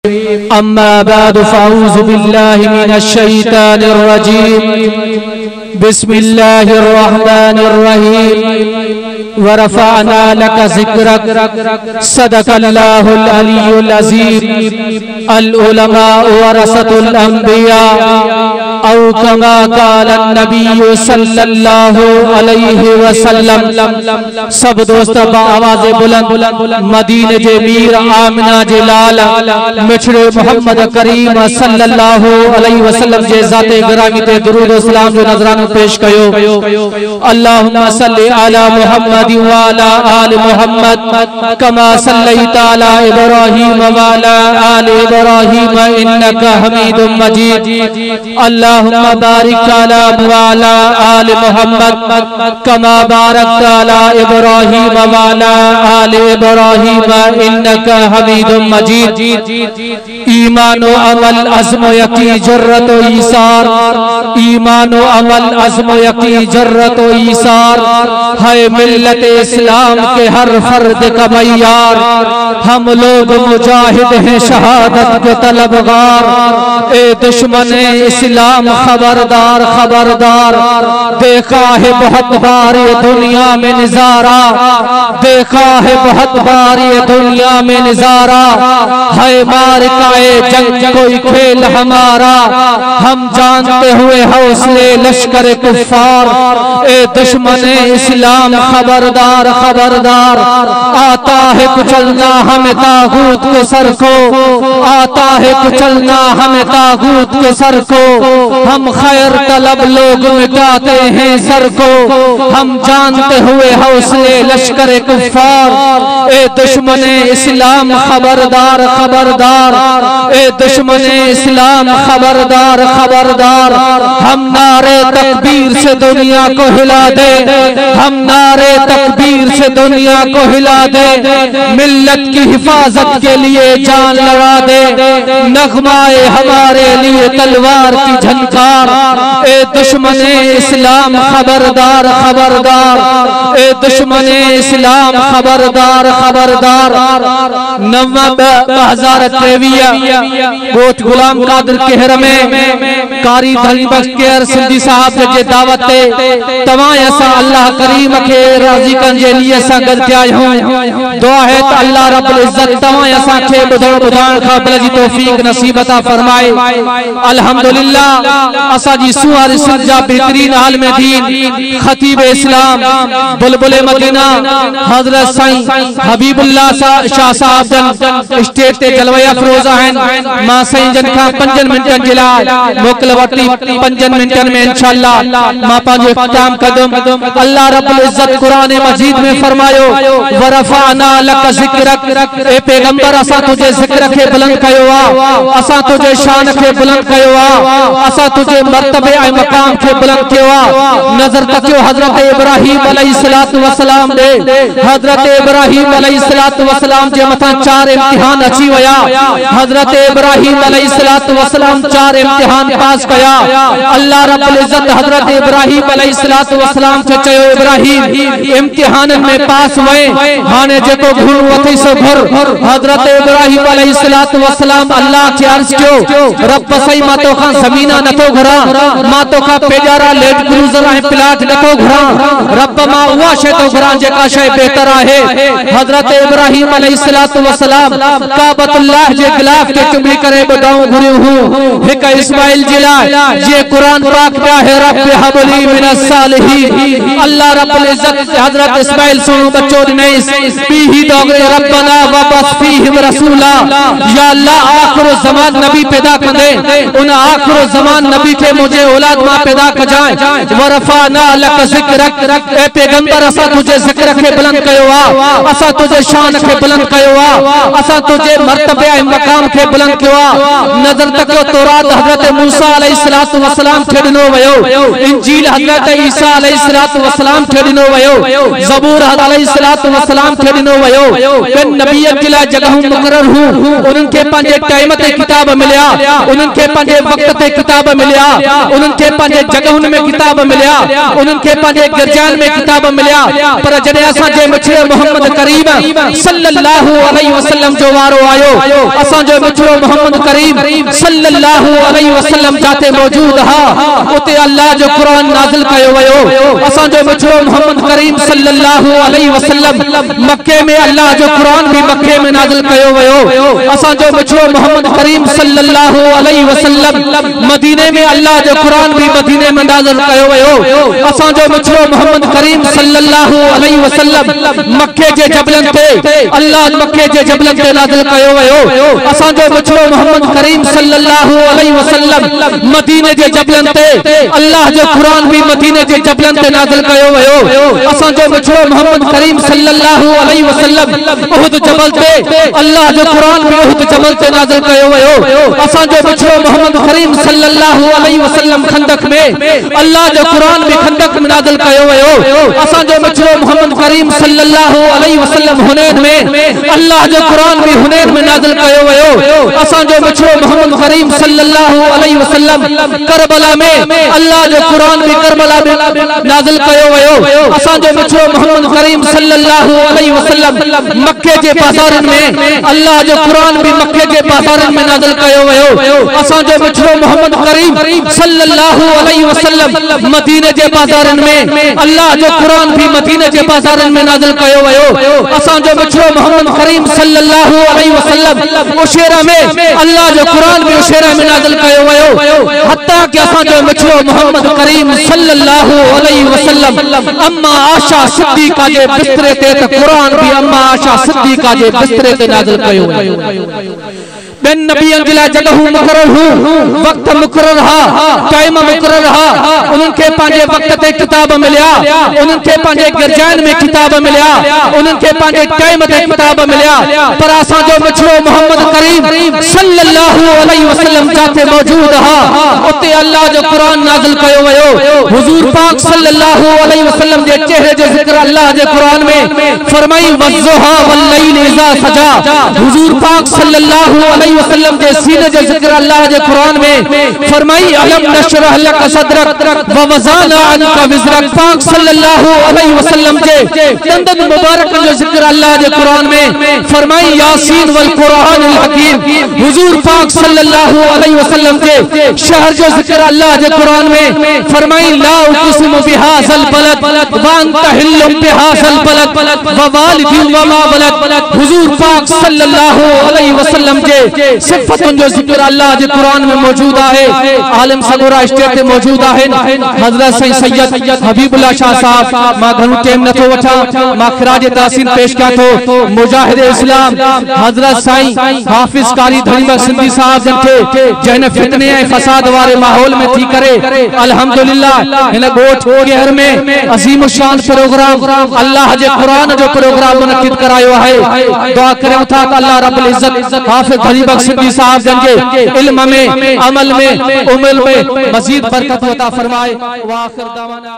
अम्मा बाद फ़अऊज़ु बिल्लाहि मिनश शैतानिर रजीम बिस्मिल्लाहिर रहमानिर रहीम व रफ़अना लका ज़िक्रक सदक़ल्लाहुल अलियुल अज़ीम अल उलमा वरसतुल अंबिया औ कमा क़ाला नबी सल्लल्लाहु अलैहि वसल्लम। सब दोस्त आवाज़ बुलंद मदीने जे मीर आमिना जे लाल मिठड़े मोहम्मद करीम सल्लल्लाहु अलैहि वसल्लम जे ज़ाते गिरामी ते दुरूद व सलाम जो नज़रानो पेश कयो। अल्लाहुम्मा सल्लि अला मुहम्मद व अला आलि मुहम्मद कमा सल्लैता अला इब्राहीम व अला आलि इब्राहीम इन्नका हमीदुम मजीद। अल्लाहुम्मा बारिक अला व अला आलि मुहम्मद कमा बारकता अला इब्राहीम व अला आलि इब्राहीम इन्नका हमीदुम मजीद। ईमान व अमल अज़्म यकी जुर्रत व ईसार, ईमान व अमल अज़्म यकी जुर्रत व ईसार है मिल्लत इस्लाम के हर फर्द का मय्यार। हम लोग मुजाहिद हैं शहादत के तलबगार, ए दुश्मन इस्लाम खबरदार खबरदार। देखा है बहुत बार ये दुनिया में नजारा, देखा है बहुत बार ये दुनिया में नजारा। है मारकाए जंग कोई खेल हमारा, हम जानते हुए हौसले लश्कर कुफ्फार। ए दुश्मन इस्लाम खबरदार खबरदार। आता है कुचलना हमें तागूत के सर को, आता है कुचलना हमें तागूत के सर को। हम खैर तलब लोग मिटाते हैं सर को, हम जानते हुए हौसले लश्कर कुफ्फार। ए दुश्मन इस्लाम खबरदार खबरदार, ए दुश्मन इस्लाम खबरदार खबरदार। हम नारे तकबीर से दुनिया को हिला दे, हम नारे तकबीर से दुनिया को हिला दे। मिल्लत की हिफाजत के लिए जान लड़ा दे, नगमाए हमारे लिए तलवार की झनकार। ए दुश्मन इस्लाम खबरदार खबरदार, ए दुश्मन इस्लाम खबरदार खबरदार। 2023 गोट गुलाम कादिर केहर में कारी धनबख्श केर सिंधी साहब जे दावत ते तमाम ऐसा अल्लाह करीम के राजी कन जे लिए सा गलतिया हूं। दुआ है त अल्लाह रब्बुल इज्जत तमाम ऐसा के बुधण बुधान का बल जी तौफीक नसीब अता फरमाए। अल्हम्दुलिल्लाह असा जी सुआर सज्जा बेहतरीन आलम दीन खतीब इस्लाम बुलबुल मदीना हजरत साईं हबीबुल्लाह शाह साहब जन स्टेज ते जलवा अफरोजा हैं। मां साईं जन का 5 मिनटन जिला मोकल वटी 5 मिनटन में इंशाअल्लाह मां पांजो इख्तिताम कदम। अल्लाह रब्बुल इज्जत कुरान मजीद में फरमायो वरफाना लक ज़िक्रक। ए पैगंबर असा तुझे जिक्र के बुलंद कयो आ, असा तुझे शान के बुलंद कयो आ, असा तुझे मर्तबे ए मकाम के बुलंद कयो आ। नजर तकियो हजरत इब्राहीम अलैहिस्सलातु वस्सलाम दे, हजरत इब्राहीम अलैहिस्सलातु वस्सलाम जे मथा 4 इम्तिहान अची वया। हजरत इब्राहीम अलैहिस्सलातु वस्सलाम 4 इम्तिहान पास कया। अल्लाह रब्बुल इज्जत हजरत इब्राहीम अलैहिस्सलातु वस्सलाम के चयो इब्राहीम इम्तिहान में पास वए, हाने जेको घुर वथई सो घुर। हजरत इब्राहीम अलैहिस्सलातु वस्सलाम अल्लाह के अर्ज कयो रब सही मा तो खां ज़मीना नथो घुरा, मा तो खां पेजारा लैंड क्रूजर ऐं प्लाट नथो घुरा। रब मां उहा शइ तो घुरा जेका शइ बेहतर आहे। हजरत इब्राहीम अलैहिस्सलातु वस्सलाम काबतुल्लाह जे गिलाफ के चुमी करे बुदाऊं घुरियो हूं। हिक इस्माइल जिला जे कुरान पाक में है रब हबली मिनस सालिहीन। अल्लाह रब्बुल इज्जत हजरत इस्माइल सुनो बच्चों नहीं पीही दोगरे रब्बना वापस फीहिम रसूला। या अल्लाह आखिर ज़मान नबी पैदा कर दे, उन आखिर ज़मान नबी के मुझे औलाद मां पैदा कर जाए। वरफाना लक ज़िक्रक। ए पैगंबर असा तुझे जिक्र के बुलंद कयो आ, असा तुझे शान के बुलंद कयो आ, असा तुझे मर्तबे ए मकाम के बुलंद कयो आ। नजर तकियो तौरात हजरत मूसा अलैहिस्सलातु वस्सलाम खे दिनो वयो, इंजील हजरत ईसा अलैहिस्सलातु वस्सलाम खे दिनो वयो, ज़बूर अलैहिस्सलातु वस्सलाम खे दिनो वयो। बिन नबियत के लिए जगह मुकर्रर हूं, उनके पंजे टाइम ते किताब मिलया, उनके पंजे वक्त ते किताब किताब मिलिया, उनके पंजे जगहुन में किताब मिलिया, उनके पंजे गिरजान में किताब मिलिया। पर जॾहिं असां जे मिठड़े मोहम्मद करीम सल्लल्लाहु अलैहि वसल्लम जो वारो आयो, असां जो मिठड़ो मोहम्मद करीम सल्लल्लाहु अलैहि वसल्लम जाते मौजूद हा, उते अल्लाह जो कुरान नाज़िल कयो वयो। असां जो मिठड़ो मोहम्मद करीम सल्लल्लाहु अलैहि वसल्लम मक्के में अल्लाह जो कुरान भी मक्के में नाज़िल कयो वयो। असां जो मिठड़ो मोहम्मद करीम सल्लल्लाहु अलैहि वसल्लम मदीने में अल्लाह जो कुरान भी मदीने में नाज़िल कयो वयो। असां जो मिठड़ो मोहम्मद करीम सल्लल्लाहु अलैहि वसल्लम मक्के जे जबलन ते अल्लाह मक्के जे जबलन ते नाज़िल कयो वयो। असां जो मिठड़ो मोहम्मद करीम सल्लल्लाहु अलैहि वसल्लम मदीने जे जबलन ते अल्लाह जो कुरान भी मदीने जे जबलन ते नाज़िल कयो वयो। असां जो मिठड़ो मोहम्मद करीम सल्लल्लाहु अलैहि वसल्लम उहद जबल ते अल्लाह जो कुरान भी उहद जबल ते नाज़िल कयो वयो। असां जो मिठड़ो मोहम्मद करीम सल्लल्लाहु अलैहि वसल्लम खंदक में अल्लाह जो कुरान भी खंदक में नाज़िल कयो वयो। असां जो मिठड़ो मोहम्मद करीम सल्लल्लाहु अलैहि वसल्लम हुनैन में अल्लाह जो कुरान भी हुनैन में नाज़िल कयो वयो। असां जो मिठड़ो मोहम्मद करीम सल्लल्लाहु अलैहि वसल्लम करबला में अल्लाह जो कुरान भी करबला में नाज़िल कयो वयो। असां जो मिठड़ो मोहम्मद करीम सल्लल्लाहु अलैहि वसल्लम मक्के जे बाज़ारन में अल्लाह जो कुरान भी मक्के जे बाज़ारन में नाज़िल कयो वयो। असां जो मिठड़ो मोहम्मद करीम सल्लल्लाहु अलैहि वसल्लम मदीने जे बाज़ारन में अल्लाह जो कुरान भी मदीने जे बाज़ारन में नाज़िल कयो वयो। असां जो मिठड़ो मोहम्मद करीम सल्लल्लाहु अलैहि वसल्लम उशेरा में अल्लाह जो कुरान भी उशेरा में नाज़िल कयो वयो। हत्ता कि असां जो मिठड़ो मोहम्मद करीम सल्लल्लाहु अलैहि वसल्लम अम्मा आशा सिद्दीका जे बिस्तरे ते कुरान भी अम्मा आशा सिद्दीका जे बिस्तरे ते नाज़िल कयो वयो। बिन नबियन जिला जगह मुकर्रर हूं, वक्त मुकर्रर हा, टाइम मुकर्रर हा। उनके पांजे वक्त ते किताब मिलिया, उनके पांजे गिरजान में किताब मिलिया, उनके पांजे टाइम ते किताब मिलिया। पर असां जो मिठड़ो मोहम्मद करीम सल्लल्लाहु अलैहि वसल्लम जाते मौजूद हा, उते अल्लाह जो कुरान नाज़िल कयो वयो। हुजूर पाक सल्लल्लाहु अलैहि वसल्लम जे चेहरे जो जिक्र अल्लाह जे कुरान में फरमाई वज़्ज़ुहा वल्लैल इज़ा सजा। हुजूर पाक सल्लल्लाहु अलैहि वसल्लम के सीने जे जिक्र अल्लाह के कुरान में फरमाई अलम नशरह लक सदरक व वज़ाना अनका विज़रक। पाक सल्लल्लाहु अलैहि वसल्लम के दंदन मुबारक जो जिक्र अल्लाह के कुरान में फरमाई यासीन वल कुरानिल हकीम। हुजूर पाक सल्लल्लाहु अलैहि वसल्लम के शहर जो जिक्र अल्लाह के कुरान में फरमाई ला उक़सिमु बिहाज़ल बलद व अंत हिल्लुम बिहाज़ल बलद व वालिदिन व मा वलद। हुजूर पाक सल्लल्लाहु अलैहि वसल्लम के सिफतुन जो जिक्र अल्लाह के कुरान में मौजूद है। आलम सगोरा स्टेट में मौजूद है। हजरत सैयद हबीबुल्लाह शाह साहब मां घणो टाइम नथो वठा, मां खिराज तहसीन पेश कया थो। मुजाहिद इस्लाम हजरत साईं हाफिज कारी धनीबख्श सिंधी साहब जन थे जन फितने ऐं फसाद वारे माहौल में थी करे अल्हम्दुलिल्लाह इन गोठ गेहर में अजीम शान प्रोग्राम अल्लाह के कुरान जो प्रोग्राम मुनक्किद करायो है। दुआ करूं था अल्लाह रब्बुल इज्जत हाफिज धनीबख्श सिंधी साहब जन के इल्म में, अमल में, उमल में मजीद बरकत अता फरमाए। व आखिर दावाना